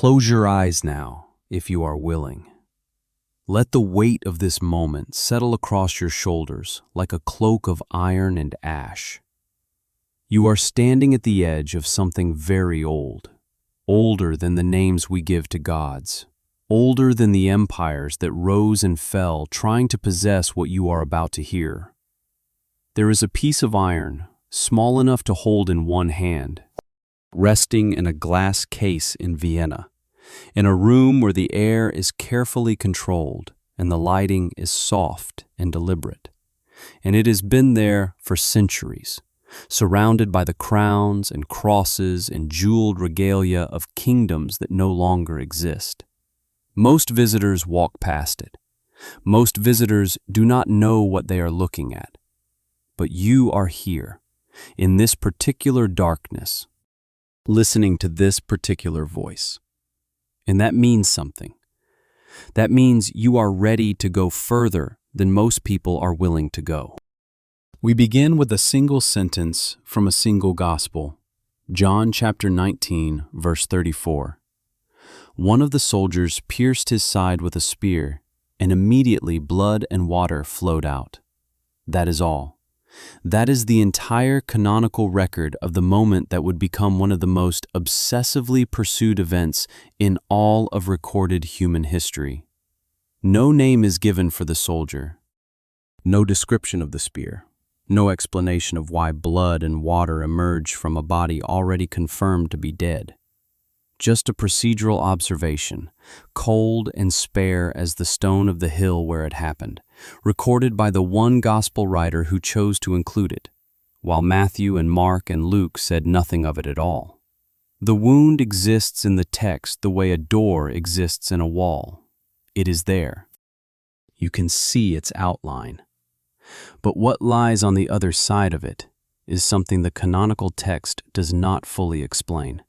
Close your eyes now, if you are willing. Let the weight of this moment settle across your shoulders like a cloak of iron and ash. You are standing at the edge of something very old, older than the names we give to gods, older than the empires that rose and fell trying to possess what you are about to hear. There is a piece of iron, small enough to hold in one hand, resting in a glass case in Vienna, in a room where the air is carefully controlled and the lighting is soft and deliberate. And it has been there for centuries, surrounded by the crowns and crosses and jeweled regalia of kingdoms that no longer exist. Most visitors walk past it. Most visitors do not know what they are looking at. But you are here, in this particular darkness, listening to this particular voice. And that means something. That means you are ready to go further than most people are willing to go. We begin with a single sentence from a single gospel, John chapter 19, verse 34. One of the soldiers pierced his side with a spear, and immediately blood and water flowed out. That is all. That is the entire canonical record of the moment that would become one of the most obsessively pursued events in all of recorded human history. No name is given for the soldier, no description of the spear, no explanation of why blood and water emerge from a body already confirmed to be dead. Just a procedural observation, cold and spare as the stone of the hill where it happened, recorded by the one gospel writer who chose to include it, while Matthew and Mark and Luke said nothing of it at all. The wound exists in the text the way a door exists in a wall. It is there. You can see its outline. But what lies on the other side of it is something the canonical text does not fully explain.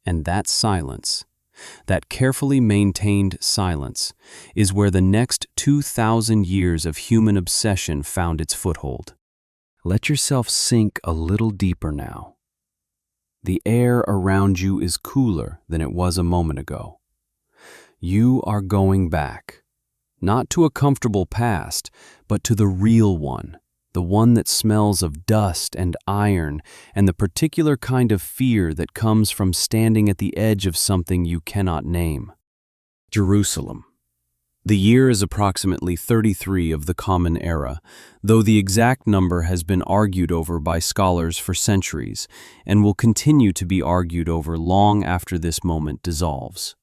And that silence, that carefully maintained silence, is where the next 2,000 years of human obsession found its foothold. Let yourself sink a little deeper now. The air around you is cooler than it was a moment ago. You are going back, not to a comfortable past, but to the real one, the one that smells of dust and iron and the particular kind of fear that comes from standing at the edge of something you cannot name. Jerusalem. The year is approximately 33 of the Common Era, though the exact number has been argued over by scholars for centuries and will continue to be argued over long after this moment dissolves.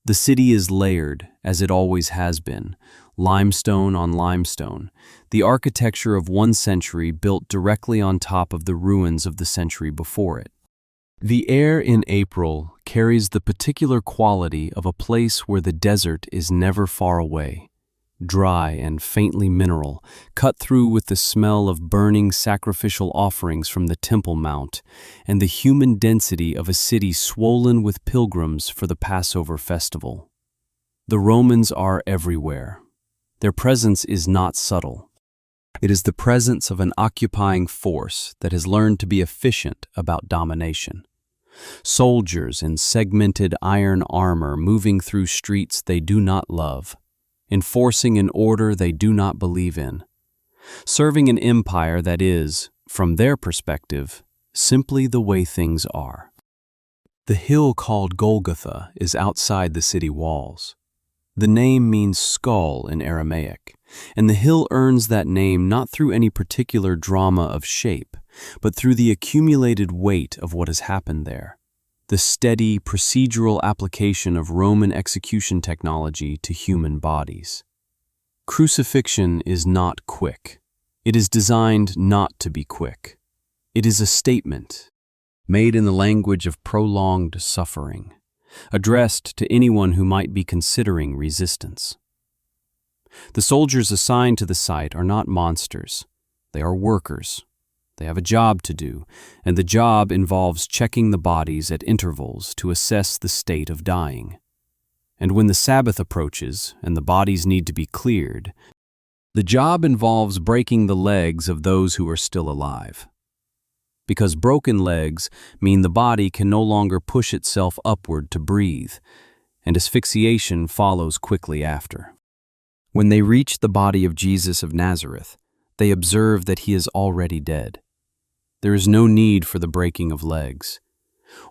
The city is layered, as it always has been, limestone on limestone, the architecture of one century built directly on top of the ruins of the century before it. The air in April carries the particular quality of a place where the desert is never far away, dry and faintly mineral, cut through with the smell of burning sacrificial offerings from the Temple Mount, and the human density of a city swollen with pilgrims for the Passover festival. The Romans are everywhere. Their presence is not subtle. It is the presence of an occupying force that has learned to be efficient about domination. Soldiers in segmented iron armor moving through streets they do not love, enforcing an order they do not believe in, serving an empire that is, from their perspective, simply the way things are. The hill called Golgotha is outside the city walls. The name means skull in Aramaic, and the hill earns that name not through any particular drama of shape, but through the accumulated weight of what has happened there, the steady, procedural application of Roman execution technology to human bodies. Crucifixion is not quick. It is designed not to be quick. It is a statement, made in the language of prolonged suffering, addressed to anyone who might be considering resistance. The soldiers assigned to the site are not monsters. They are workers. They have a job to do, and the job involves checking the bodies at intervals to assess the state of dying. And when the Sabbath approaches and the bodies need to be cleared, the job involves breaking the legs of those who are still alive. because broken legs mean the body can no longer push itself upward to breathe, and asphyxiation follows quickly after. When they reach the body of Jesus of Nazareth, they observe that he is already dead. There is no need for the breaking of legs.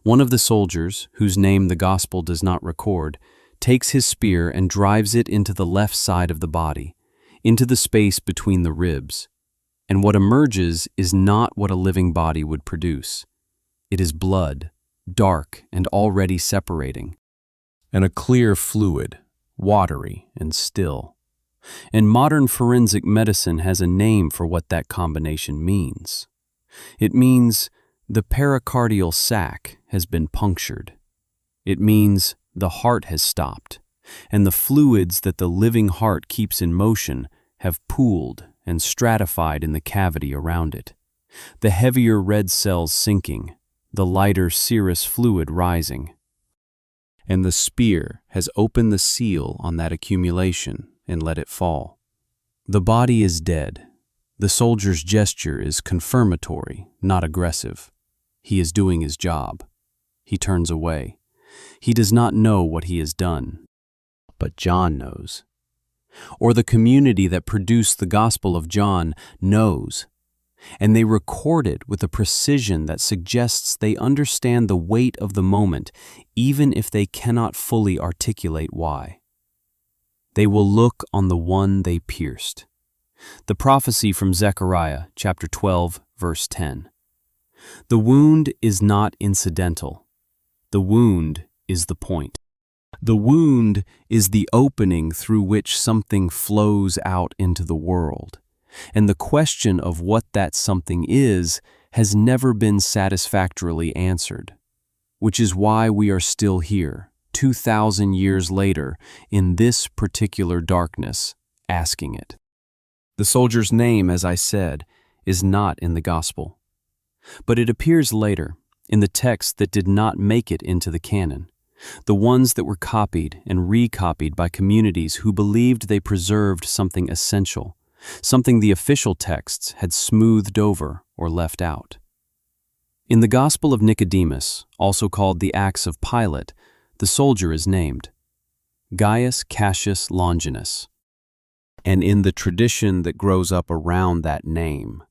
One of the soldiers, whose name the Gospel does not record, takes his spear and drives it into the left side of the body, into the space between the ribs. And what emerges is not what a living body would produce. It is blood, dark and already separating, and a clear fluid, watery and still. And modern forensic medicine has a name for what that combination means. It means the pericardial sac has been punctured. It means the heart has stopped, and the fluids that the living heart keeps in motion have pooled and stratified in the cavity around it, the heavier red cells sinking, the lighter serous fluid rising. And the spear has opened the seal on that accumulation and let it fall. The body is dead. The soldier's gesture is confirmatory, not aggressive. He is doing his job. He turns away. He does not know what he has done, but John knows. Or the community that produced the Gospel of John knows, and they record it with a precision that suggests they understand the weight of the moment, even if they cannot fully articulate why. They will look on the one they pierced. The prophecy from Zechariah, chapter 12, verse 10. The wound is not incidental. The wound is the point. The wound is the opening through which something flows out into the world, and the question of what that something is has never been satisfactorily answered, which is why we are still here, 2,000 years later, in this particular darkness, asking it. The soldier's name, as I said, is not in the Gospel, but it appears later, in the texts that did not make it into the canon, the ones that were copied and recopied by communities who believed they preserved something essential, something the official texts had smoothed over or left out. In the Gospel of Nicodemus, also called the Acts of Pilate, the soldier is named Gaius Cassius Longinus. And in the tradition that grows up around that name,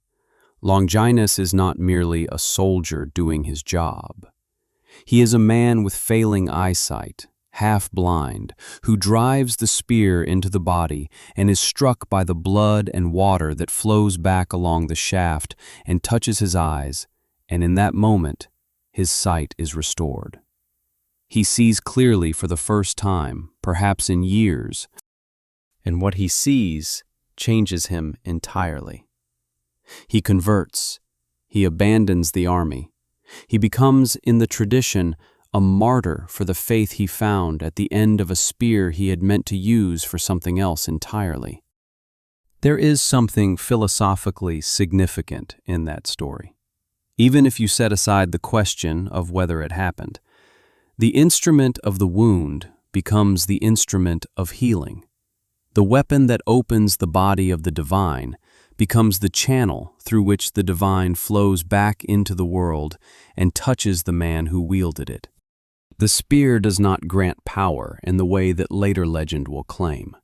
Longinus is not merely a soldier doing his job. He is a man with failing eyesight, half-blind, who drives the spear into the body and is struck by the blood and water that flows back along the shaft and touches his eyes, and in that moment, his sight is restored. He sees clearly for the first time, perhaps in years, and what he sees changes him entirely. He converts. He abandons the army. He becomes, in the tradition, a martyr for the faith he found at the end of a spear he had meant to use for something else entirely. There is something philosophically significant in that story. Even if you set aside the question of whether it happened, the instrument of the wound becomes the instrument of healing. The weapon that opens the body of the divine becomes the channel through which the divine flows back into the world and touches the man who wielded it. The spear does not grant power in the way that later legend will claim.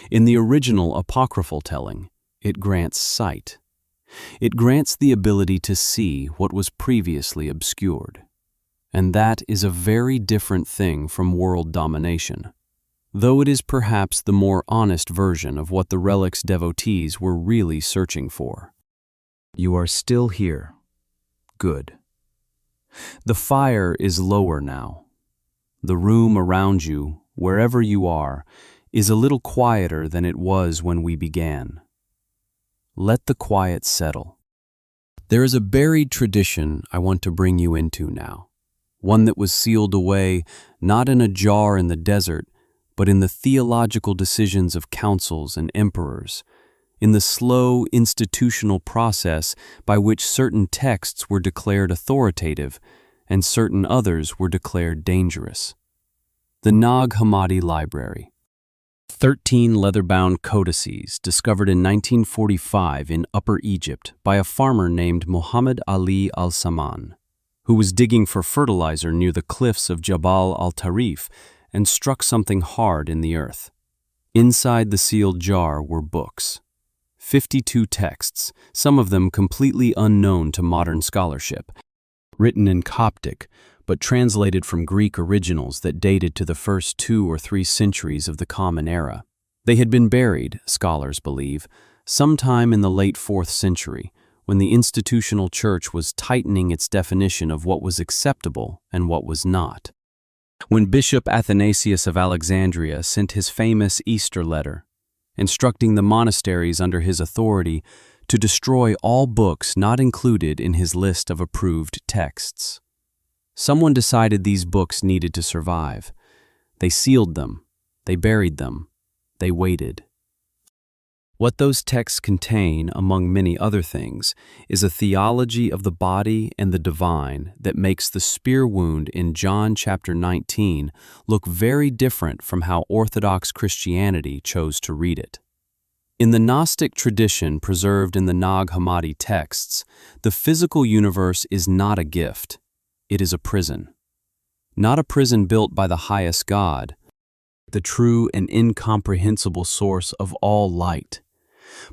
In the original apocryphal telling, it grants sight. It grants the ability to see what was previously obscured. And that is a very different thing from world domination, though it is perhaps the more honest version of what the relic's devotees were really searching for. You are still here. Good. The fire is lower now. The room around you, wherever you are, is a little quieter than it was when we began. Let the quiet settle. There is a buried tradition I want to bring you into now, one that was sealed away not in a jar in the desert, but in the theological decisions of councils and emperors, in the slow institutional process by which certain texts were declared authoritative and certain others were declared dangerous. The Nag Hammadi Library. 13 leather-bound codices discovered in 1945 in Upper Egypt by a farmer named Muhammad Ali al-Saman, who was digging for fertilizer near the cliffs of Jabal al-Tarif and struck something hard in the earth. Inside the sealed jar were books. 52 texts, some of them completely unknown to modern scholarship, written in Coptic, but translated from Greek originals that dated to the first 2 or 3 centuries of the Common Era. They had been buried, scholars believe, sometime in the late 4th century, when the institutional church was tightening its definition of what was acceptable and what was not. When Bishop Athanasius of Alexandria sent his famous Easter letter, instructing the monasteries under his authority to destroy all books not included in his list of approved texts. Someone decided these books needed to survive. They sealed them, they buried them, they waited. What those texts contain, among many other things, is a theology of the body and the divine that makes the spear wound in John chapter 19 look very different from how Orthodox Christianity chose to read it. In the Gnostic tradition preserved in the Nag Hammadi texts, the physical universe is not a gift, it is a prison. Not a prison built by the highest God, the true and incomprehensible source of all light,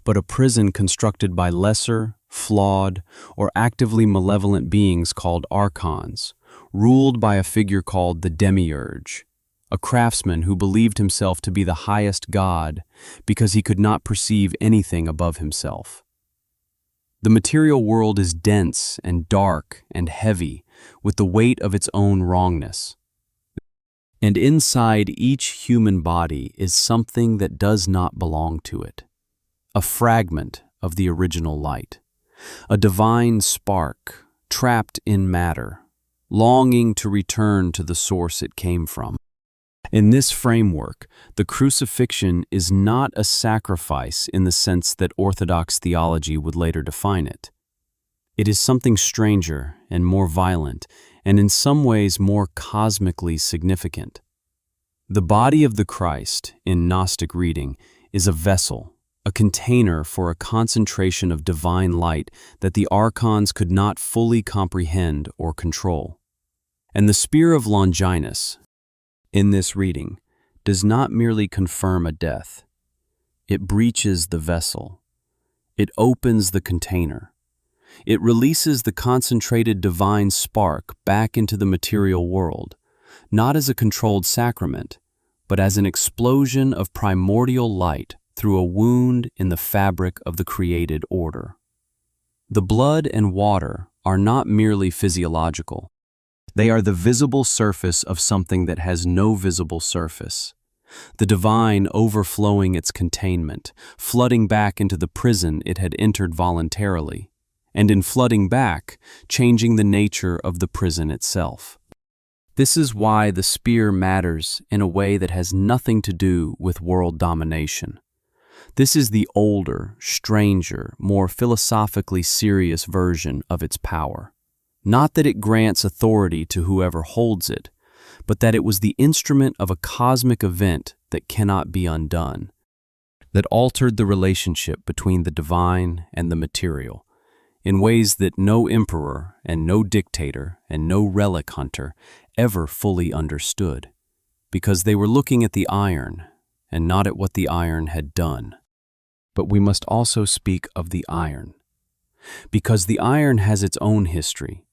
but a prison constructed by lesser, flawed, or actively malevolent beings called archons, ruled by a figure called the Demiurge, a craftsman who believed himself to be the highest God because he could not perceive anything above himself. The material world is dense and dark and heavy with the weight of its own wrongness. And inside each human body is something that does not belong to it. A fragment of the original light, a divine spark trapped in matter, longing to return to the source it came from. In this framework, the crucifixion is not a sacrifice in the sense that Orthodox theology would later define it. It is something stranger and more violent, and in some ways more cosmically significant. The body of the Christ, in Gnostic reading, is a vessel, a container for a concentration of divine light that the archons could not fully comprehend or control. And the spear of Longinus, in this reading, does not merely confirm a death. It breaches the vessel. It opens the container. It releases the concentrated divine spark back into the material world, not as a controlled sacrament, but as an explosion of primordial light through a wound in the fabric of the created order. The blood and water are not merely physiological. They are the visible surface of something that has no visible surface. The divine overflowing its containment, flooding back into the prison it had entered voluntarily, and in flooding back, changing the nature of the prison itself. This is why the spear matters in a way that has nothing to do with world domination. This is the older, stranger, more philosophically serious version of its power. Not that it grants authority to whoever holds it, but that it was the instrument of a cosmic event that cannot be undone, that altered the relationship between the divine and the material, in ways that no emperor and no dictator and no relic hunter ever fully understood, because they were looking at the iron and not at what the iron had done. But we must also speak of the iron, because the iron has its own history,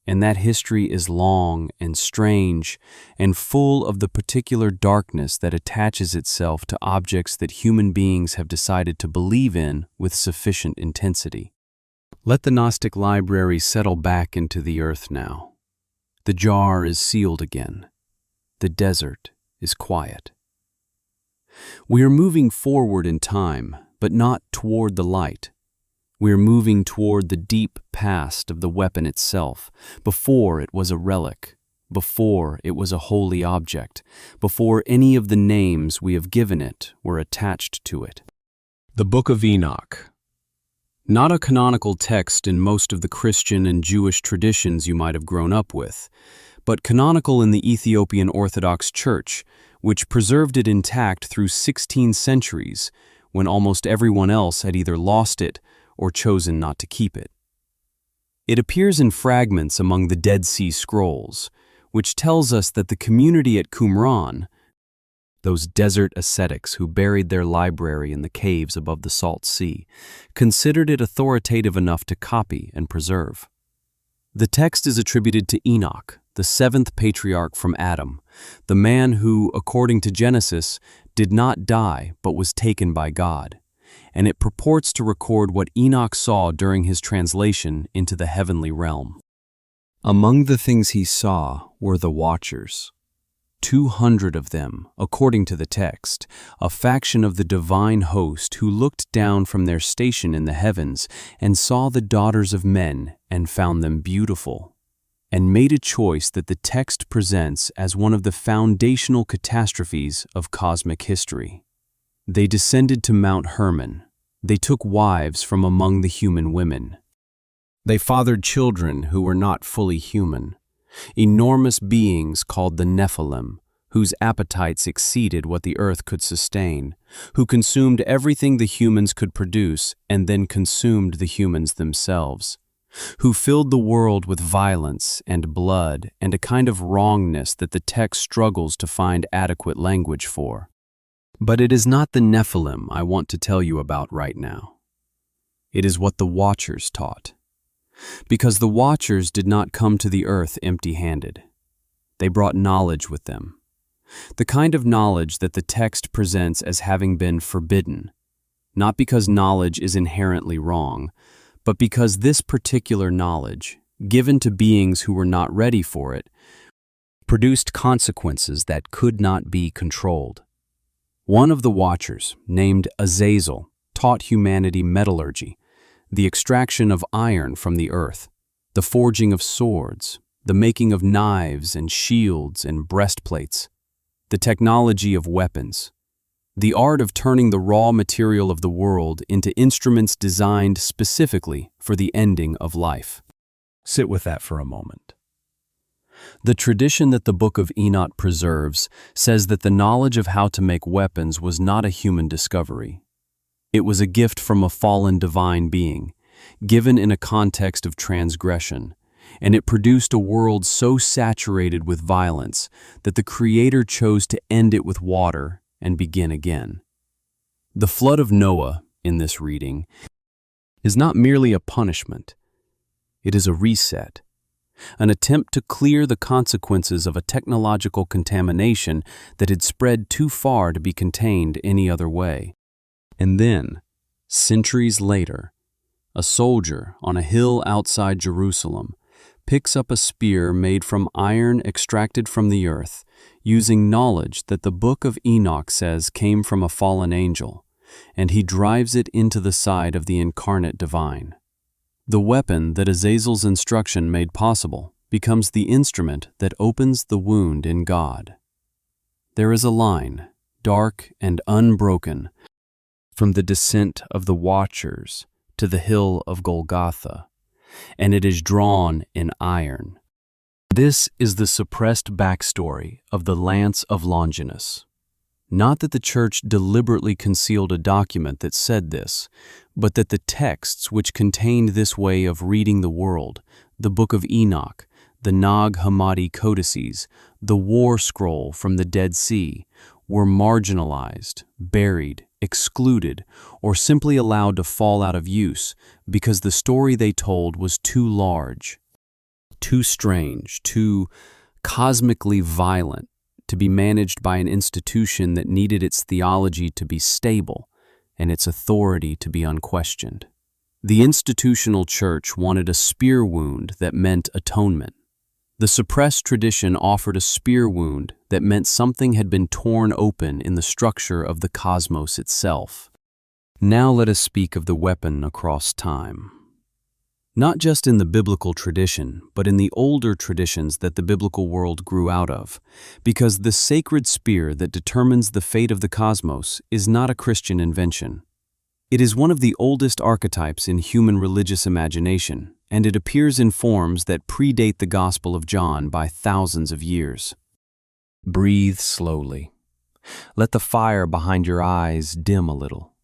and that history is long and strange and full of the particular darkness that attaches itself to objects that human beings have decided to believe in with sufficient intensity. Let the Gnostic library settle back into the earth now. The jar is sealed again. The desert is quiet. We are moving forward in time, but not toward the light. We are moving toward the deep past of the weapon itself, before it was a relic, before it was a holy object, before any of the names we have given it were attached to it. The Book of Enoch. Not a canonical text in most of the Christian and Jewish traditions you might have grown up with, but canonical in the Ethiopian Orthodox Church, which preserved it intact through 16 centuries when almost everyone else had either lost it or chosen not to keep it. It appears in fragments among the Dead Sea Scrolls, which tells us that the community at Qumran, those desert ascetics who buried their library in the caves above the Salt Sea, considered it authoritative enough to copy and preserve. The text is attributed to Enoch, the seventh patriarch from Adam, the man who, according to Genesis, did not die but was taken by God, and it purports to record what Enoch saw during his translation into the heavenly realm. Among the things he saw were the Watchers, 200 of them, according to the text, a faction of the divine host who looked down from their station in the heavens and saw the daughters of men and found them beautiful, and made a choice that the text presents as one of the foundational catastrophes of cosmic history. They descended to Mount Hermon. They took wives from among the human women. They fathered children who were not fully human, enormous beings called the Nephilim, whose appetites exceeded what the earth could sustain, who consumed everything the humans could produce and then consumed the humans themselves, who filled the world with violence and blood and a kind of wrongness that the text struggles to find adequate language for. But it is not the Nephilim I want to tell you about right now. It is what the Watchers taught. Because the Watchers did not come to the earth empty-handed. They brought knowledge with them. The kind of knowledge that the text presents as having been forbidden, not because knowledge is inherently wrong, but because this particular knowledge, given to beings who were not ready for it, produced consequences that could not be controlled. One of the Watchers, named Azazel, taught humanity metallurgy, the extraction of iron from the earth, the forging of swords, the making of knives and shields and breastplates, the technology of weapons, the art of turning the raw material of the world into instruments designed specifically for the ending of life. Sit with that for a moment. The tradition that the Book of Enoch preserves says that the knowledge of how to make weapons was not a human discovery. It was a gift from a fallen divine being, given in a context of transgression, and it produced a world so saturated with violence that the Creator chose to end it with water and begin again. The flood of Noah, in this reading, is not merely a punishment. It is a reset, an attempt to clear the consequences of a technological contamination that had spread too far to be contained any other way. And then, centuries later, a soldier on a hill outside Jerusalem picks up a spear made from iron extracted from the earth, using knowledge that the Book of Enoch says came from a fallen angel, and he drives it into the side of the incarnate divine. The weapon that Azazel's instruction made possible becomes the instrument that opens the wound in God. There is a line, dark and unbroken, from the descent of the Watchers to the hill of Golgotha, and it is drawn in iron. This is the suppressed backstory of the Lance of Longinus. Not that the Church deliberately concealed a document that said this, but that the texts which contained this way of reading the world, the Book of Enoch, the Nag Hammadi codices, the War Scroll from the Dead Sea, were marginalized, buried, excluded, or simply allowed to fall out of use because the story they told was too large, too strange, too cosmically violent to be managed by an institution that needed its theology to be stable and its authority to be unquestioned. The institutional church wanted a spear wound that meant atonement. The suppressed tradition offered a spear wound that meant something had been torn open in the structure of the cosmos itself. Now let us speak of the weapon across time. Not just in the biblical tradition, but in the older traditions that the biblical world grew out of, because the sacred spear that determines the fate of the cosmos is not a Christian invention. It is one of the oldest archetypes in human religious imagination, and it appears in forms that predate the Gospel of John by thousands of years. Breathe slowly. Let the fire behind your eyes dim a little.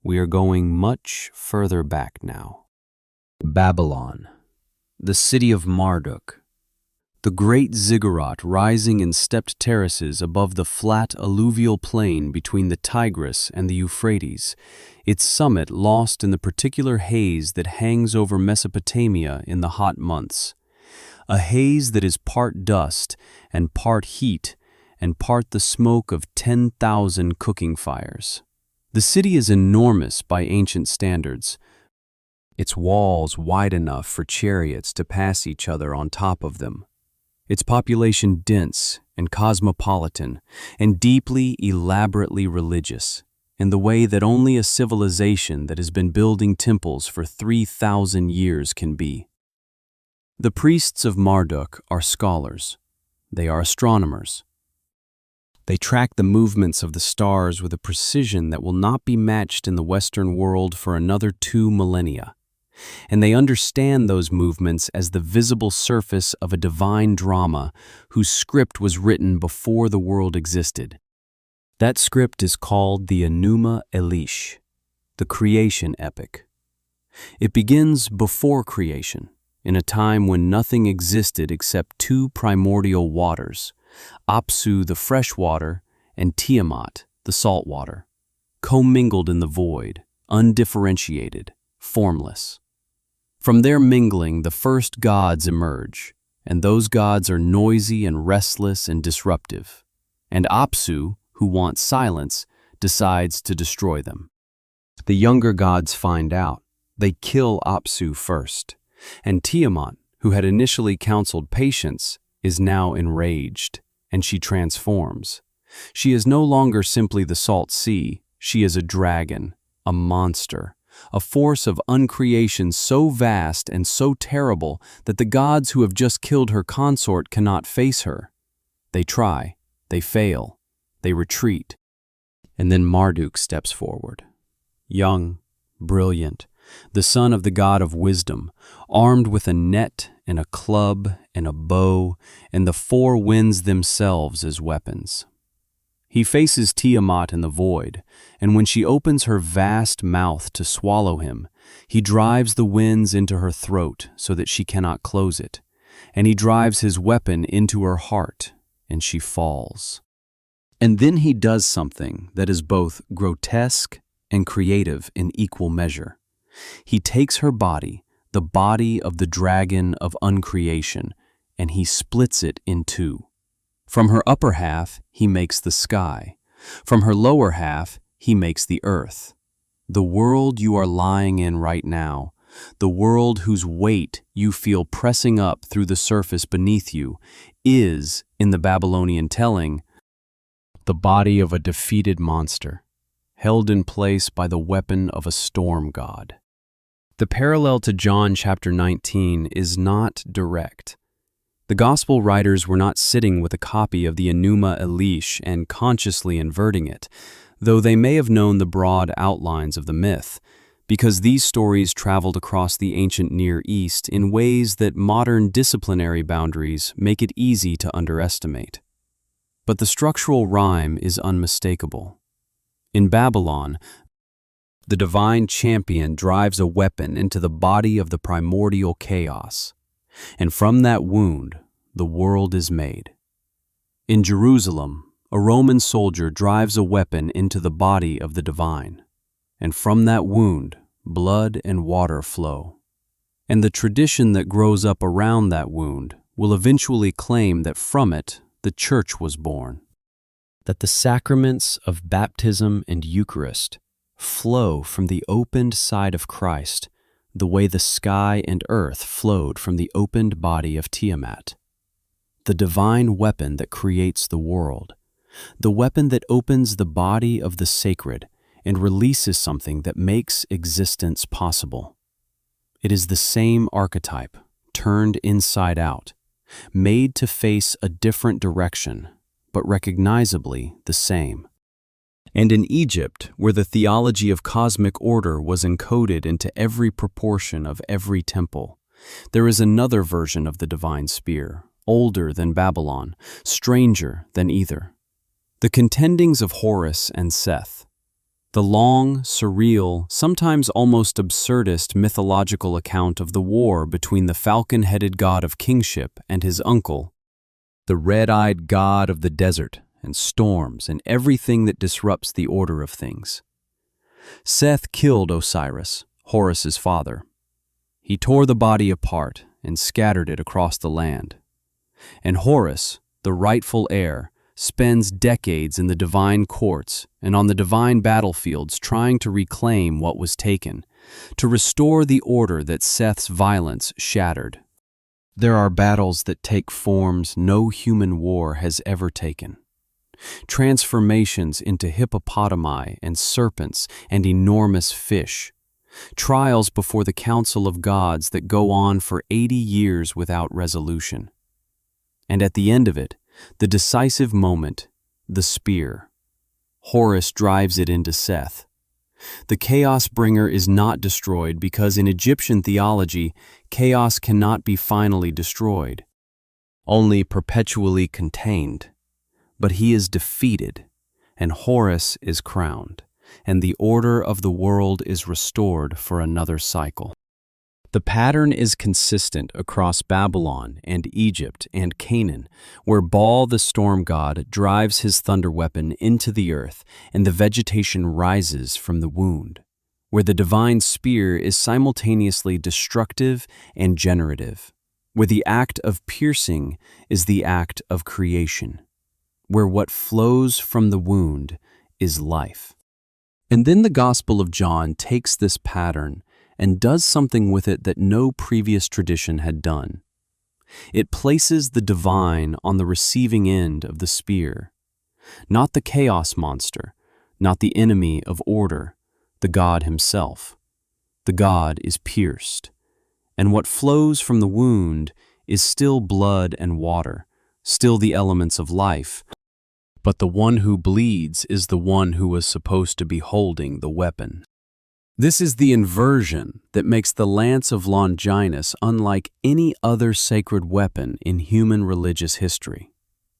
We are going much further back now. Babylon, the city of Marduk, the great ziggurat rising in stepped terraces above the flat alluvial plain between the Tigris and the Euphrates, its summit lost in the particular haze that hangs over Mesopotamia in the hot months. A haze that is part dust and part heat and part the smoke of 10,000 cooking fires. The city is enormous by ancient standards, its walls wide enough for chariots to pass each other on top of them, its population dense and cosmopolitan and deeply, elaborately religious, in the way that only a civilization that has been building temples for 3,000 years can be. The priests of Marduk are scholars. They are astronomers. They track the movements of the stars with a precision that will not be matched in the Western world for another 2 millennia. And they understand those movements as the visible surface of a divine drama whose script was written before the world existed. That script is called the Enuma Elish, the creation epic. It begins before creation, in a time when nothing existed except 2 primordial waters, Apsu the fresh water and Tiamat the salt water, commingled in the void, undifferentiated, formless. From their mingling, the first gods emerge, and those gods are noisy and restless and disruptive. And Apsu, who wants silence, decides to destroy them. The younger gods find out. They kill Apsu first, and Tiamat, who had initially counseled patience, is now enraged, and she transforms. She is no longer simply the salt sea, she is a dragon, a monster, a force of uncreation so vast and so terrible that the gods who have just killed her consort cannot face her. They try, they fail, they retreat. And then Marduk steps forward. Young, brilliant, the son of the god of wisdom, armed with a net and a club and a bow and the 4 winds themselves as weapons. He faces Tiamat in the void, and when she opens her vast mouth to swallow him, he drives the winds into her throat so that she cannot close it, and he drives his weapon into her heart, and she falls. And then he does something that is both grotesque and creative in equal measure. He takes her body, the body of the dragon of uncreation, and he splits it in 2. From her upper half, he makes the sky. From her lower half, he makes the earth. The world you are lying in right now, the world whose weight you feel pressing up through the surface beneath you, is, in the Babylonian telling, the body of a defeated monster, held in place by the weapon of a storm god. The parallel to John chapter 19 is not direct. The gospel writers were not sitting with a copy of the Enuma Elish and consciously inverting it, though they may have known the broad outlines of the myth, because these stories traveled across the ancient Near East in ways that modern disciplinary boundaries make it easy to underestimate. But the structural rhyme is unmistakable. In Babylon, the divine champion drives a weapon into the body of the primordial chaos, and from that wound, the world is made. In Jerusalem, a Roman soldier drives a weapon into the body of the divine, and from that wound, blood and water flow. And the tradition that grows up around that wound will eventually claim that from it, the church was born. That the sacraments of baptism and Eucharist flow from the opened side of Christ, the way the sky and earth flowed from the opened body of Tiamat. The divine weapon that creates the world, the weapon that opens the body of the sacred and releases something that makes existence possible. It is the same archetype, turned inside out, made to face a different direction, but recognizably the same. And in Egypt, where the theology of cosmic order was encoded into every proportion of every temple, there is another version of the divine spear, older than Babylon, stranger than either. The contendings of Horus and Seth. The long, surreal, sometimes almost absurdist mythological account of the war between the falcon-headed god of kingship and his uncle, the red-eyed god of the desert and storms and everything that disrupts the order of things. Seth killed Osiris, Horus's father. He tore the body apart and scattered it across the land. And Horus, the rightful heir, spends decades in the divine courts and on the divine battlefields trying to reclaim what was taken, to restore the order that Seth's violence shattered. There are battles that take forms no human war has ever taken. Transformations into hippopotami and serpents and enormous fish. Trials before the council of gods that go on for 80 years without resolution. And at the end of it, the decisive moment, the spear. Horus drives it into Seth. The chaos bringer is not destroyed because in Egyptian theology, chaos cannot be finally destroyed, only perpetually contained. But he is defeated, and Horus is crowned, and the order of the world is restored for another cycle. The pattern is consistent across Babylon and Egypt and Canaan, where Baal the storm god drives his thunder weapon into the earth and the vegetation rises from the wound, where the divine spear is simultaneously destructive and generative, where the act of piercing is the act of creation, where what flows from the wound is life. And then the Gospel of John takes this pattern and does something with it that no previous tradition had done. It places the divine on the receiving end of the spear, not the chaos monster, not the enemy of order, the God himself. The God is pierced, and what flows from the wound is still blood and water, still the elements of life, but the one who bleeds is the one who was supposed to be holding the weapon. This is the inversion that makes the Lance of Longinus unlike any other sacred weapon in human religious history.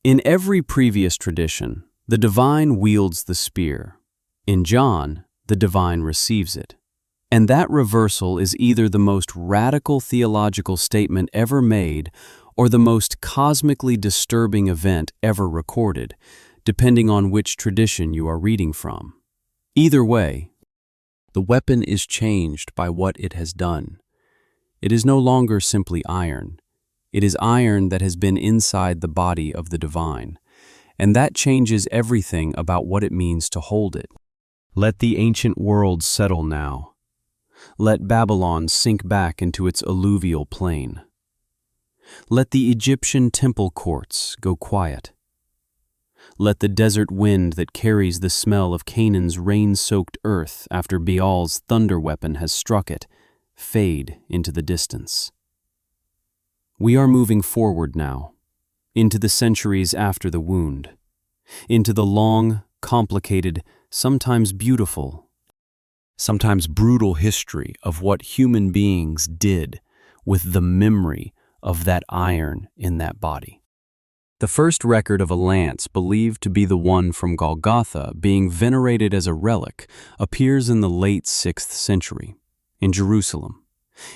In every previous tradition, the divine wields the spear. In John, the divine receives it. And that reversal is either the most radical theological statement ever made or the most cosmically disturbing event ever recorded, depending on which tradition you are reading from. Either way, the weapon is changed by what it has done. It is no longer simply iron. It is iron that has been inside the body of the divine, and that changes everything about what it means to hold it. Let the ancient world settle now. Let Babylon sink back into its alluvial plain. Let the Egyptian temple courts go quiet. Let the desert wind that carries the smell of Canaan's rain-soaked earth after Baal's thunder weapon has struck it fade into the distance. We are moving forward now, into the centuries after the wound, into the long, complicated, sometimes beautiful, sometimes brutal history of what human beings did with the memory of that iron in that body. The first record of a lance believed to be the one from Golgotha being venerated as a relic appears in the late 6th century, in Jerusalem,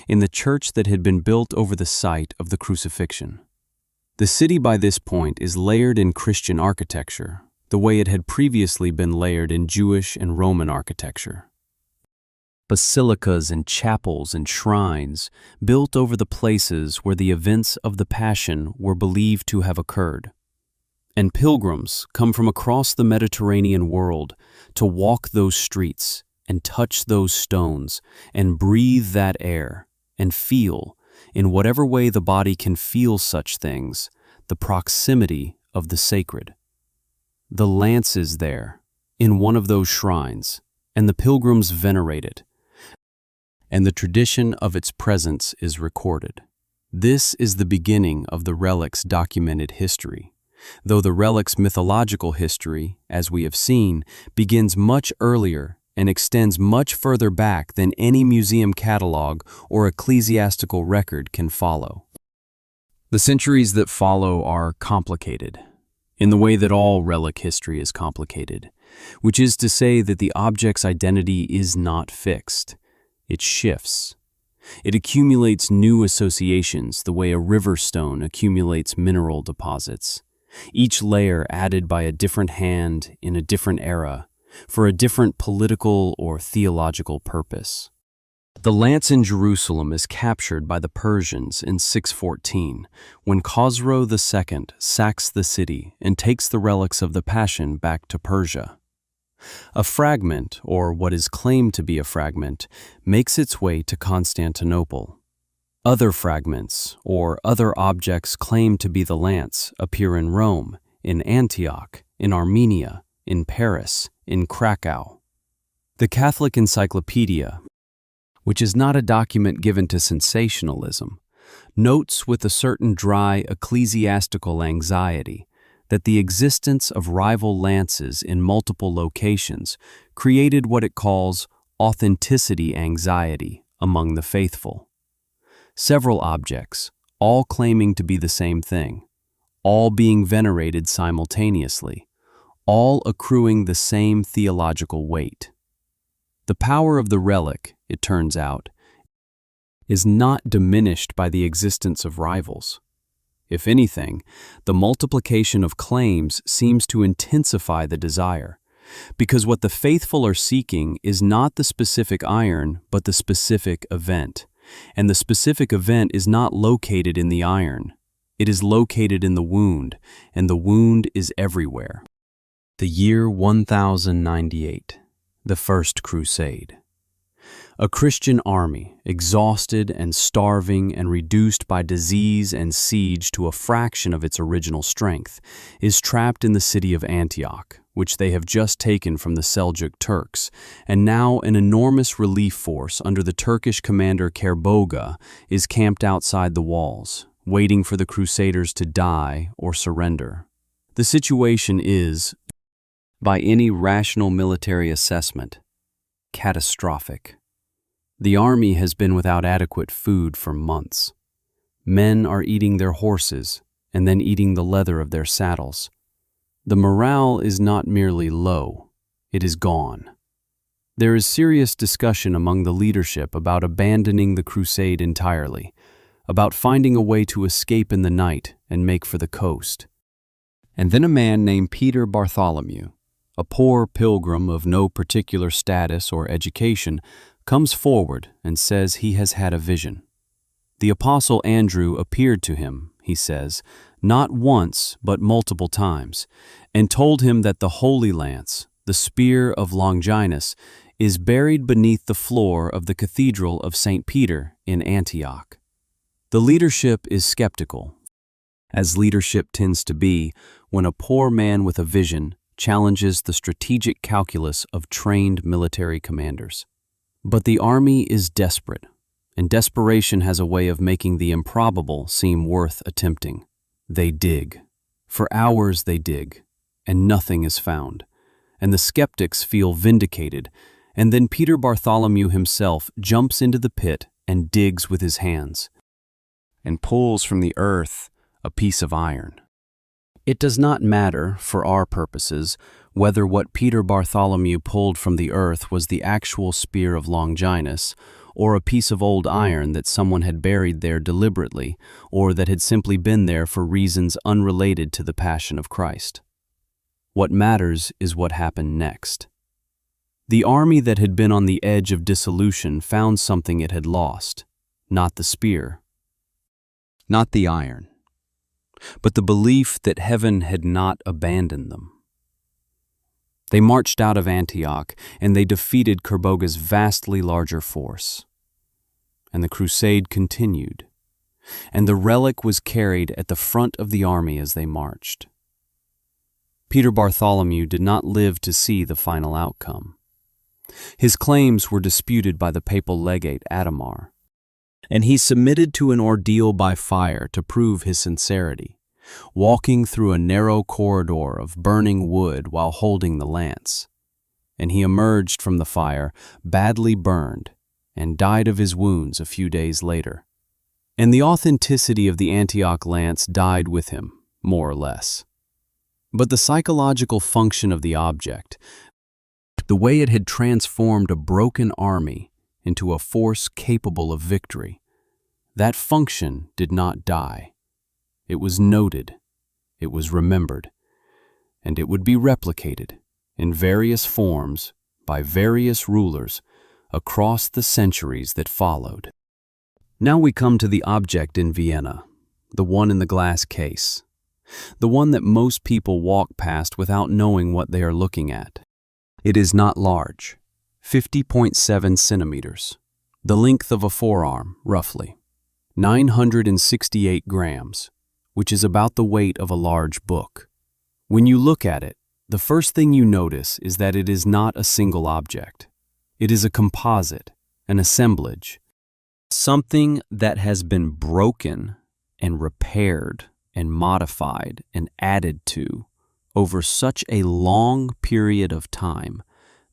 in the church that had been built over the site of the crucifixion. The city by this point is layered in Christian architecture, the way it had previously been layered in Jewish and Roman architecture. Basilicas and chapels and shrines built over the places where the events of the Passion were believed to have occurred. And pilgrims come from across the Mediterranean world to walk those streets and touch those stones and breathe that air and feel, in whatever way the body can feel such things, the proximity of the sacred. The lance is there, in one of those shrines, and the pilgrims venerate it, and the tradition of its presence is recorded. This is the beginning of the relic's documented history, though the relic's mythological history, as we have seen, begins much earlier and extends much further back than any museum catalog or ecclesiastical record can follow. The centuries that follow are complicated. in the way that all relic history is complicated, which is to say that the object's identity is not fixed. It shifts. It accumulates new associations the way a river stone accumulates mineral deposits, each layer added by a different hand in a different era for a different political or theological purpose. The lance in Jerusalem is captured by the Persians in 614, when Khosrow II sacks the city and takes the relics of the Passion back to Persia. A fragment, or what is claimed to be a fragment, makes its way to Constantinople. Other fragments, or other objects claimed to be the lance, appear in Rome, in Antioch, in Armenia, in Paris, in Krakow. The Catholic Encyclopedia, which is not a document given to sensationalism, notes with a certain dry ecclesiastical anxiety that the existence of rival lances in multiple locations created what it calls authenticity anxiety among the faithful. Several objects, all claiming to be the same thing, all being venerated simultaneously, all accruing the same theological weight. The power of the relic, it turns out, is not diminished by the existence of rivals. If anything, the multiplication of claims seems to intensify the desire, because what the faithful are seeking is not the specific iron, but the specific event. And the specific event is not located in the iron. It is located in the wound, and the wound is everywhere. The year 1098, the First Crusade. A Christian army, exhausted and starving and reduced by disease and siege to a fraction of its original strength, is trapped in the city of Antioch, which they have just taken from the Seljuk Turks, and now an enormous relief force under the Turkish commander Kerboga is camped outside the walls, waiting for the Crusaders to die or surrender. The situation is, by any rational military assessment, catastrophic. The army has been without adequate food for months. Men are eating their horses and then eating the leather of their saddles. The morale is not merely low, it is gone. There is serious discussion among the leadership about abandoning the crusade entirely, about finding a way to escape in the night and make for the coast. And then a man named Peter Bartholomew, a poor pilgrim of no particular status or education, comes forward and says he has had a vision. The apostle Andrew appeared to him, he says, not once but multiple times, and told him that the Holy Lance, the spear of Longinus, is buried beneath the floor of the Cathedral of St. Peter in Antioch. The leadership is skeptical, as leadership tends to be when a poor man with a vision challenges the strategic calculus of trained military commanders. But the army is desperate, and desperation has a way of making the improbable seem worth attempting. They dig. For hours they dig, and nothing is found, and the skeptics feel vindicated, and then Peter Bartholomew himself jumps into the pit and digs with his hands, and pulls from the earth a piece of iron. It does not matter, for our purposes, whether what Peter Bartholomew pulled from the earth was the actual spear of Longinus, or a piece of old iron that someone had buried there deliberately, or that had simply been there for reasons unrelated to the Passion of Christ. What matters is what happened next. The army that had been on the edge of dissolution found something it had lost, not the spear, not the iron, but the belief that heaven had not abandoned them. They marched out of Antioch, and they defeated Kerboga's vastly larger force. And the crusade continued, and the relic was carried at the front of the army as they marched. Peter Bartholomew did not live to see the final outcome. His claims were disputed by the papal legate Adhemar, and he submitted to an ordeal by fire to prove his sincerity, walking through a narrow corridor of burning wood while holding the lance. And he emerged from the fire badly burned and died of his wounds a few days later. And the authenticity of the Antioch lance died with him, more or less. But the psychological function of the object, the way it had transformed a broken army into a force capable of victory, that function did not die. It was noted, it was remembered, and it would be replicated in various forms by various rulers across the centuries that followed. Now we come to the object in Vienna, the one in the glass case, the one that most people walk past without knowing what they are looking at. It is not large, 50.7 centimeters, the length of a forearm, roughly, 968 grams, which is about the weight of a large book. When you look at it, the first thing you notice is that it is not a single object. It is a composite, an assemblage, something that has been broken and repaired and modified and added to over such a long period of time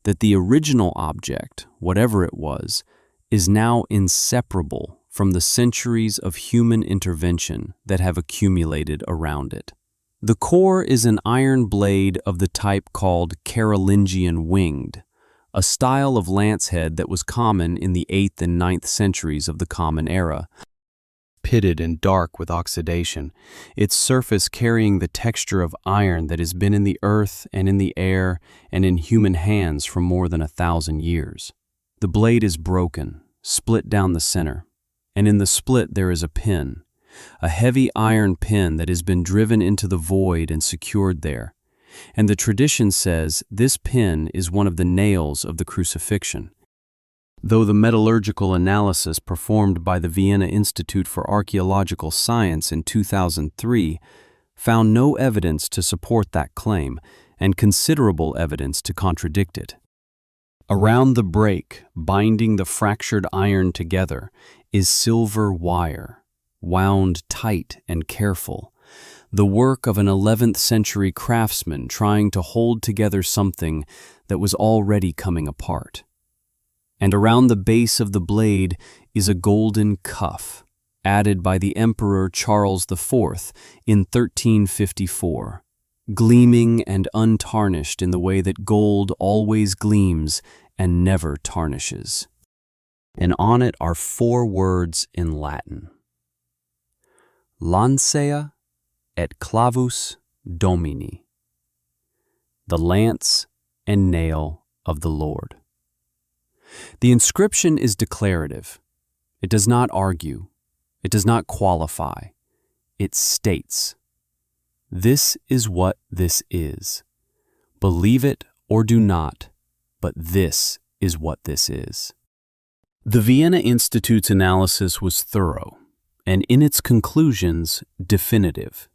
that the original object, whatever it was, is now inseparable from the centuries of human intervention that have accumulated around it. The core is an iron blade of the type called Carolingian winged, a style of lance head that was common in the 8th and 9th centuries of the Common Era. Pitted and dark with oxidation, its surface carrying the texture of iron that has been in the earth and in the air and in human hands for more than 1,000 years. The blade is broken, split down the center, and in the split there is a pin, a heavy iron pin that has been driven into the void and secured there. And the tradition says this pin is one of the nails of the crucifixion. Though the metallurgical analysis performed by the Vienna Institute for Archaeological Science in 2003 found no evidence to support that claim and considerable evidence to contradict it. Around the break, binding the fractured iron together, is silver wire, wound tight and careful, the work of an 11th century craftsman trying to hold together something that was already coming apart. And around the base of the blade is a golden cuff, added by the Emperor Charles IV in 1354, gleaming and untarnished in the way that gold always gleams and never tarnishes. And on it are 4 words in Latin: Lancea et clavus Domini, the lance and nail of the Lord. The inscription is declarative. It does not argue. It does not qualify. It states, this is what this is. Believe it or do not, but this is what this is. The Vienna Institute's analysis was thorough, and in its conclusions, definitive.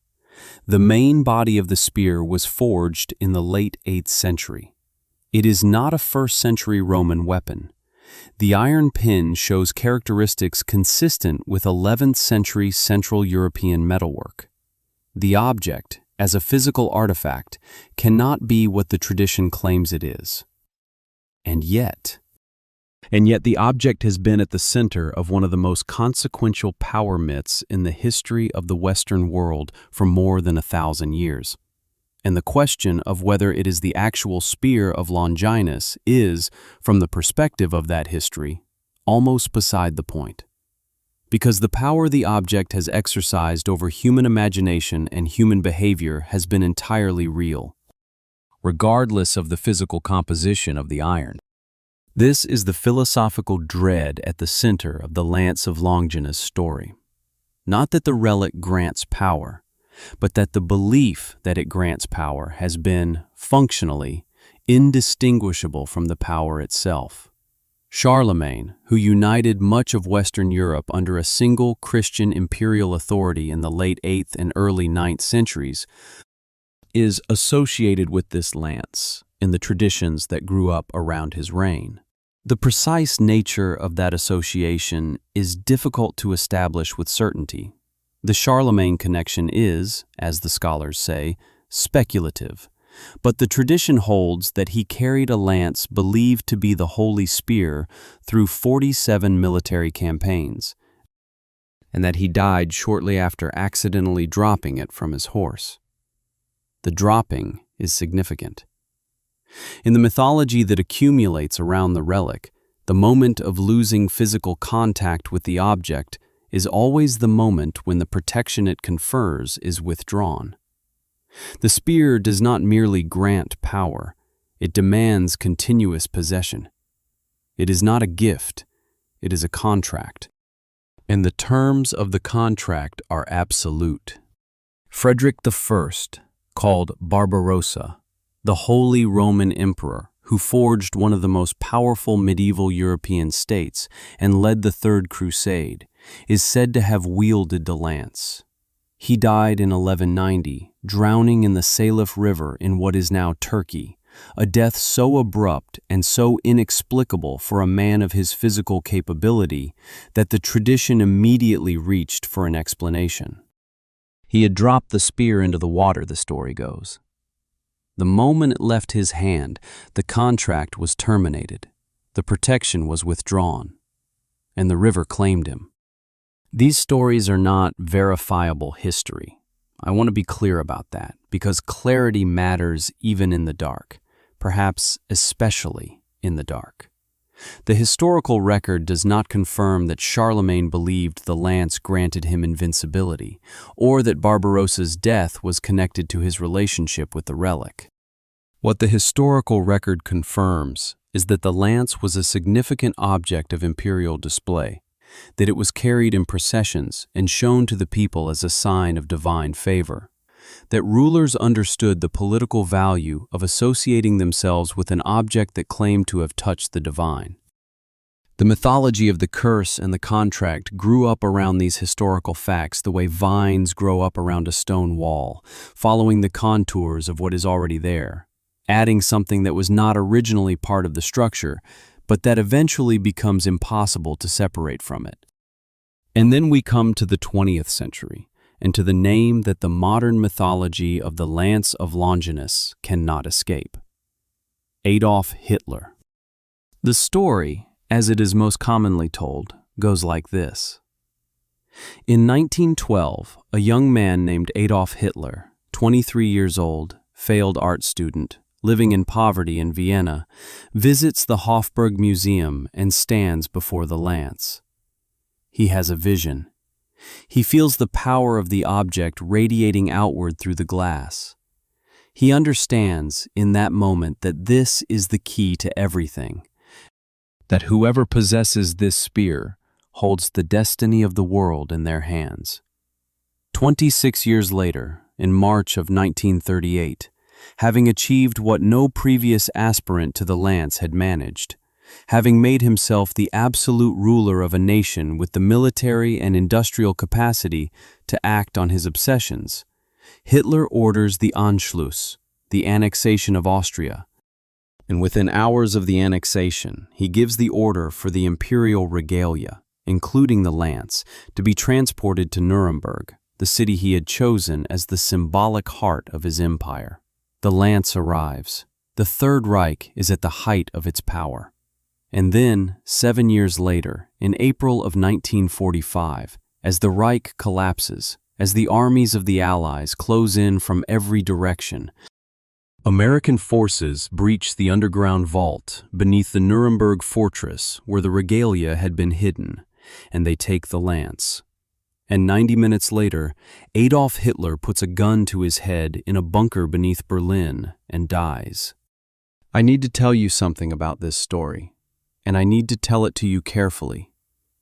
The main body of the spear was forged in the late 8th century. It is not a 1st century Roman weapon. The iron pin shows characteristics consistent with 11th century Central European metalwork. The object, as a physical artifact, cannot be what the tradition claims it is. And yet the object has been at the center of one of the most consequential power myths in the history of the Western world for more than 1,000 years. And the question of whether it is the actual spear of Longinus is, from the perspective of that history, almost beside the point. Because the power the object has exercised over human imagination and human behavior has been entirely real, regardless of the physical composition of the iron. This is the philosophical dread at the center of the Lance of Longinus story. Not that the relic grants power, but that the belief that it grants power has been, functionally, indistinguishable from the power itself. Charlemagne, who united much of Western Europe under a single Christian imperial authority in the late 8th and early 9th centuries, is associated with this lance in the traditions that grew up around his reign. The precise nature of that association is difficult to establish with certainty. The Charlemagne connection is, as the scholars say, speculative, but the tradition holds that he carried a lance believed to be the Holy Spear through 47 military campaigns, and that he died shortly after accidentally dropping it from his horse. The dropping is significant. In the mythology that accumulates around the relic, the moment of losing physical contact with the object is always the moment when the protection it confers is withdrawn. The spear does not merely grant power, it demands continuous possession. It is not a gift, it is a contract. And the terms of the contract are absolute. Frederick I, called Barbarossa, the Holy Roman Emperor, who forged one of the most powerful medieval European states and led the Third Crusade, is said to have wielded the lance. He died in 1190, drowning in the Salif River in what is now Turkey, a death so abrupt and so inexplicable for a man of his physical capability that the tradition immediately reached for an explanation. He had dropped the spear into the water, the story goes. The moment it left his hand, the contract was terminated, the protection was withdrawn, and the river claimed him. These stories are not verifiable history. I want to be clear about that, because clarity matters even in the dark, perhaps especially in the dark. The historical record does not confirm that Charlemagne believed the lance granted him invincibility, or that Barbarossa's death was connected to his relationship with the relic. What the historical record confirms is that the lance was a significant object of imperial display, that it was carried in processions and shown to the people as a sign of divine favor, that rulers understood the political value of associating themselves with an object that claimed to have touched the divine. The mythology of the curse and the contract grew up around these historical facts the way vines grow up around a stone wall, following the contours of what is already there, adding something that was not originally part of the structure, but that eventually becomes impossible to separate from it. And then we come to the 20th century, and to the name that the modern mythology of the Lance of Longinus cannot escape: Adolf Hitler. The story, as it is most commonly told, goes like this. In 1912, a young man named Adolf Hitler, 23 years old, failed art student, living in poverty in Vienna, visits the Hofburg Museum and stands before the lance. He has a vision. He feels the power of the object radiating outward through the glass. He understands in that moment that this is the key to everything, that whoever possesses this spear holds the destiny of the world in their hands. 26 years later, in March of 1938, having achieved what no previous aspirant to the lance had managed, having made himself the absolute ruler of a nation with the military and industrial capacity to act on his obsessions, Hitler orders the Anschluss, the annexation of Austria, and within hours of the annexation, he gives the order for the imperial regalia, including the lance, to be transported to Nuremberg, the city he had chosen as the symbolic heart of his empire. The lance arrives. The Third Reich is at the height of its power. And then, 7 years later, in April of 1945, as the Reich collapses, as the armies of the Allies close in from every direction, American forces breach the underground vault beneath the Nuremberg fortress where the regalia had been hidden, and they take the lance. And 90 minutes later, Adolf Hitler puts a gun to his head in a bunker beneath Berlin and dies. I need to tell you something about this story, and I need to tell it to you carefully,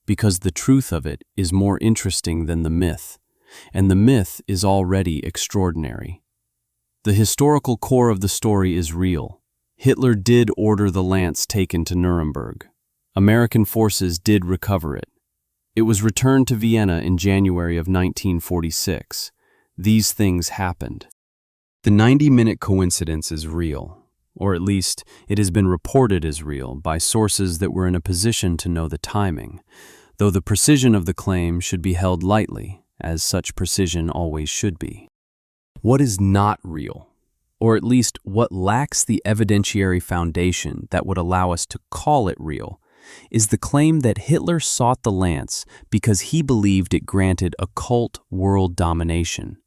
because the truth of it is more interesting than the myth, and the myth is already extraordinary. The historical core of the story is real. Hitler did order the lance taken to Nuremberg. American forces did recover it. It was returned to Vienna in January of 1946. These things happened. The 90-minute coincidence is real, or at least it has been reported as real by sources that were in a position to know the timing, though the precision of the claim should be held lightly, as such precision always should be. What is not real, or at least what lacks the evidentiary foundation that would allow us to call it real, is the claim that Hitler sought the lance because he believed it granted occult world domination,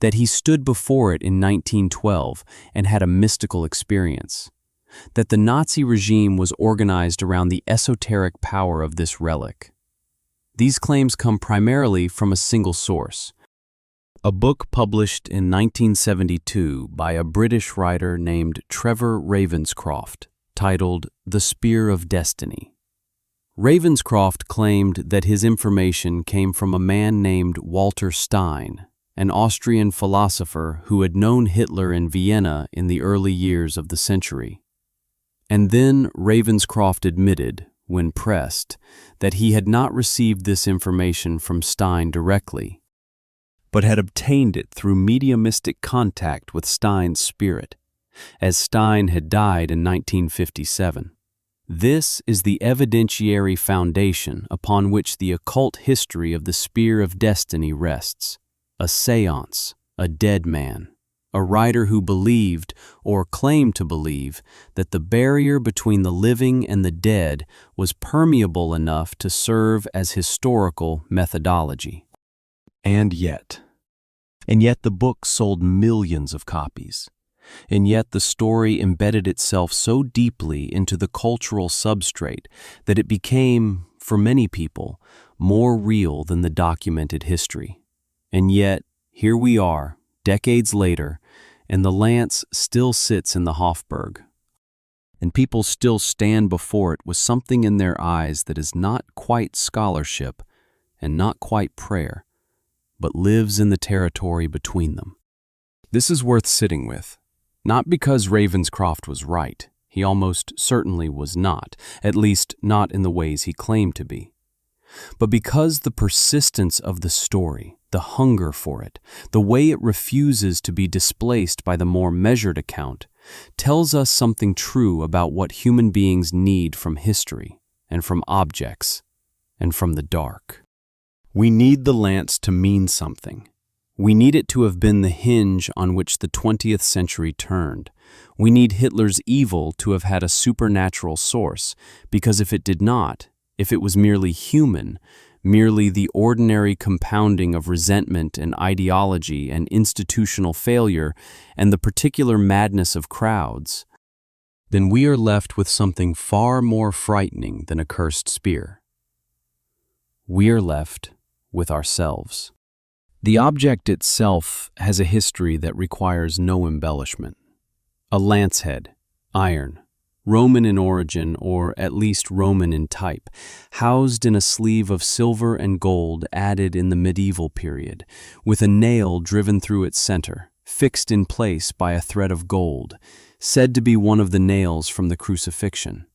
that he stood before it in 1912 and had a mystical experience, that the Nazi regime was organized around the esoteric power of this relic. These claims come primarily from a single source, a book published in 1972 by a British writer named Trevor Ravenscroft, titled The Spear of Destiny. Ravenscroft claimed that his information came from a man named Walter Stein, an Austrian philosopher who had known Hitler in Vienna in the early years of the century. And then Ravenscroft admitted, when pressed, that he had not received this information from Stein directly, but had obtained it through mediumistic contact with Stein's spirit, as Stein had died in 1957. This is the evidentiary foundation upon which the occult history of the Spear of Destiny rests. A seance, a dead man, a writer who believed, or claimed to believe, that the barrier between the living and the dead was permeable enough to serve as historical methodology. And yet the book sold millions of copies. And yet the story embedded itself so deeply into the cultural substrate that it became, for many people, more real than the documented history. And yet, here we are, decades later, and the lance still sits in the Hofburg. And people still stand before it with something in their eyes that is not quite scholarship and not quite prayer, but lives in the territory between them. This is worth sitting with, not because Ravenscroft was right. He almost certainly was not, at least not in the ways he claimed to be, but because the persistence of the story, the hunger for it, the way it refuses to be displaced by the more measured account, tells us something true about what human beings need from history and from objects and from the dark. We need the lance to mean something. We need it to have been the hinge on which the 20th century turned. We need Hitler's evil to have had a supernatural source, because if it did not, if it was merely human, merely the ordinary compounding of resentment and ideology and institutional failure and the particular madness of crowds, then we are left with something far more frightening than a cursed spear. We are left with ourselves. The object itself has a history that requires no embellishment. A lance head, iron, Roman in origin, or at least Roman in type, housed in a sleeve of silver and gold added in the medieval period, with a nail driven through its center, fixed in place by a thread of gold, said to be one of the nails from the crucifixion.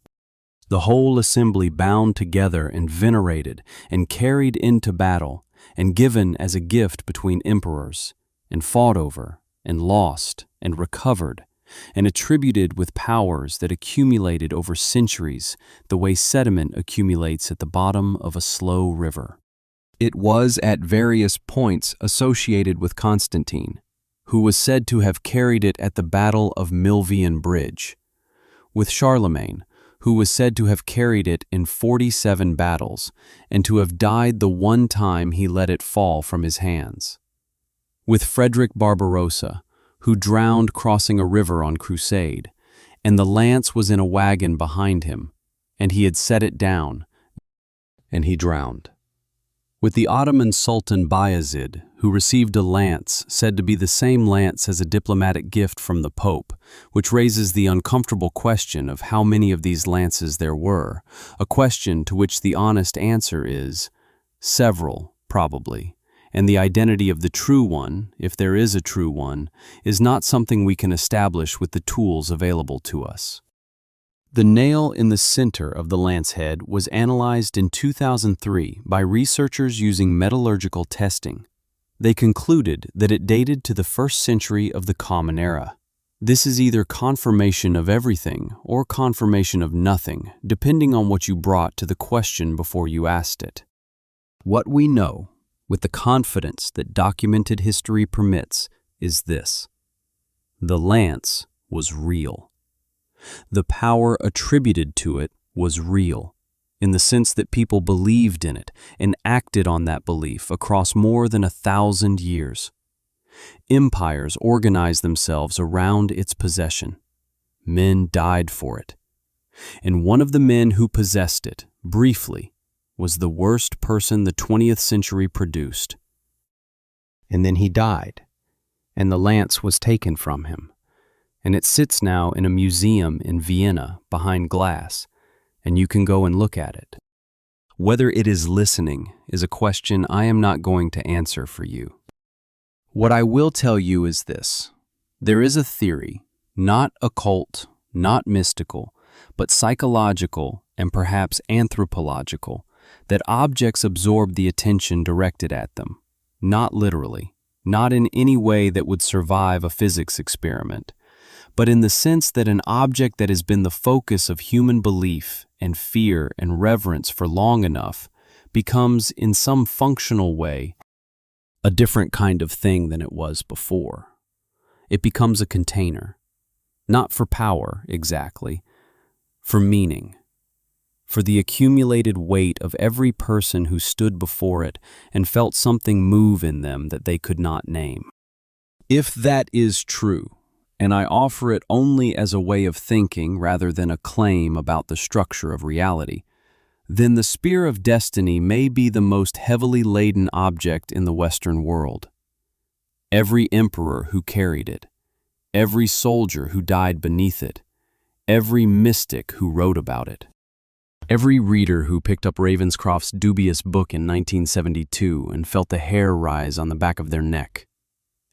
The whole assembly bound together and venerated and carried into battle, and given as a gift between emperors, and fought over, and lost, and recovered, and attributed with powers that accumulated over centuries the way sediment accumulates at the bottom of a slow river. It was at various points associated with Constantine, who was said to have carried it at the Battle of Milvian Bridge, with Charlemagne, who was said to have carried it in 47 battles, and to have died the one time he let it fall from his hands, with Frederick Barbarossa, who drowned crossing a river on crusade, and the lance was in a wagon behind him, and he had set it down, and he drowned. With the Ottoman Sultan Bayezid, who received a lance said to be the same lance as a diplomatic gift from the Pope, which raises the uncomfortable question of how many of these lances there were, a question to which the honest answer is several, probably, and the identity of the true one, if there is a true one, is not something we can establish with the tools available to us. The nail in the center of the lance head was analyzed in 2003 by researchers using metallurgical testing. They concluded that it dated to the 1st century of the Common Era. This is either confirmation of everything or confirmation of nothing, depending on what you brought to the question before you asked it. What we know, with the confidence that documented history permits, is this: the lance was real. The power attributed to it was real, in the sense that people believed in it and acted on that belief across more than 1,000 years. Empires organized themselves around its possession. Men died for it. And one of the men who possessed it, briefly, was the worst person the 20th century produced. And then he died, and the lance was taken from him, and it sits now in a museum in Vienna behind glass, and you can go and look at it. Whether it is listening is a question I am not going to answer for you. What I will tell you is this. There is a theory, not occult, not mystical, but psychological and perhaps anthropological, that objects absorb the attention directed at them, not literally, not in any way that would survive a physics experiment, but in the sense that an object that has been the focus of human belief and fear and reverence for long enough becomes, in some functional way, a different kind of thing than it was before. It becomes a container, not for power exactly, for meaning, for the accumulated weight of every person who stood before it and felt something move in them that they could not name. If that is true, and I offer it only as a way of thinking rather than a claim about the structure of reality, then the spear of destiny may be the most heavily laden object in the Western world. Every emperor who carried it, every soldier who died beneath it, every mystic who wrote about it, every reader who picked up Ravenscroft's dubious book in 1972 and felt the hair rise on the back of their neck,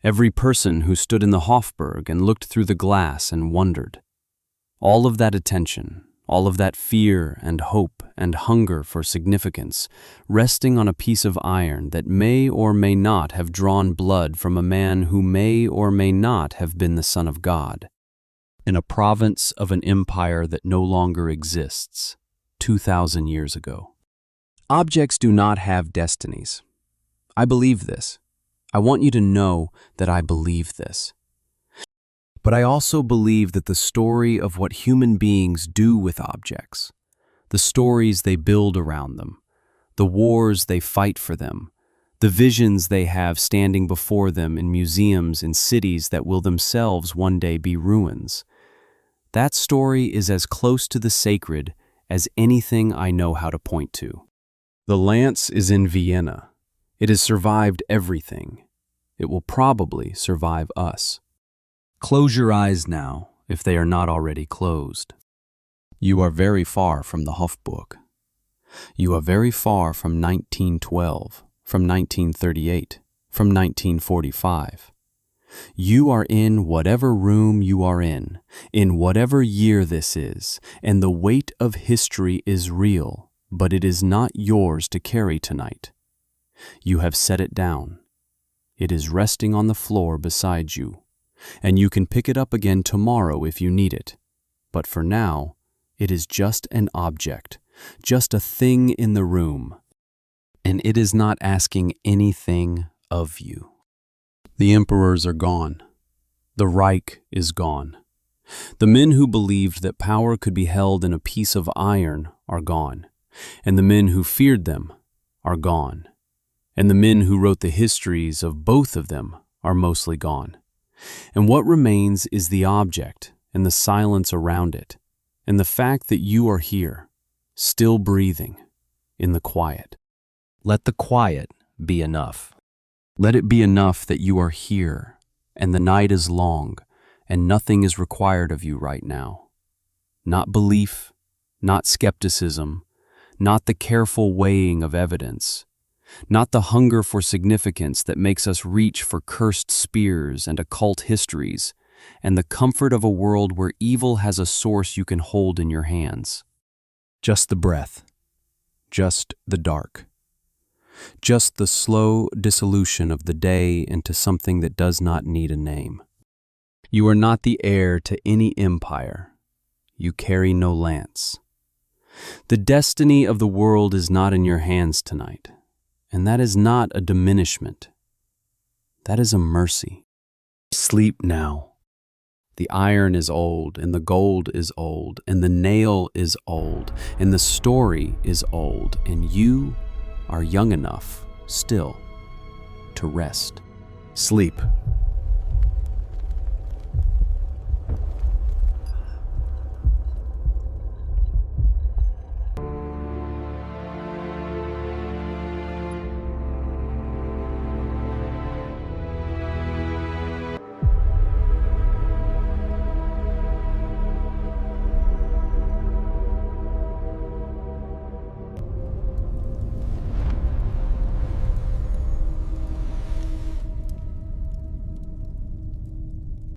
every person who stood in the Hofburg and looked through the glass and wondered. All of that attention, all of that fear and hope and hunger for significance, resting on a piece of iron that may or may not have drawn blood from a man who may or may not have been the Son of God, in a province of an empire that no longer exists, 2,000 years ago. Objects do not have destinies. I believe this. I want you to know that I believe this. But I also believe that the story of what human beings do with objects, the stories they build around them, the wars they fight for them, the visions they have standing before them in museums in cities that will themselves one day be ruins, that story is as close to the sacred as anything I know how to point to. The lance is in Vienna. It has survived everything. It will probably survive us. Close your eyes now, if they are not already closed. You are very far from the Hofburg. You are very far from 1912, from 1938, from 1945. You are in whatever room you are in whatever year this is, and the weight of history is real, but it is not yours to carry tonight. You have set it down. It is resting on the floor beside you, and you can pick it up again tomorrow if you need it. But for now, it is just an object, just a thing in the room, and it is not asking anything of you. The emperors are gone. The Reich is gone. The men who believed that power could be held in a piece of iron are gone, and the men who feared them are gone, and the men who wrote the histories of both of them are mostly gone. And what remains is the object and the silence around it, and the fact that you are here, still breathing, in the quiet. Let the quiet be enough. Let it be enough that you are here, and the night is long, and nothing is required of you right now. Not belief, not skepticism, not the careful weighing of evidence, not the hunger for significance that makes us reach for cursed spears and occult histories, and the comfort of a world where evil has a source you can hold in your hands. Just the breath, just the dark. Just the slow dissolution of the day into something that does not need a name. You are not the heir to any empire. You carry no lance. The destiny of the world is not in your hands tonight, and that is not a diminishment. That is a mercy. Sleep now. The iron is old, and the gold is old, and the nail is old, and the story is old, and you are young enough, still, to rest. Sleep,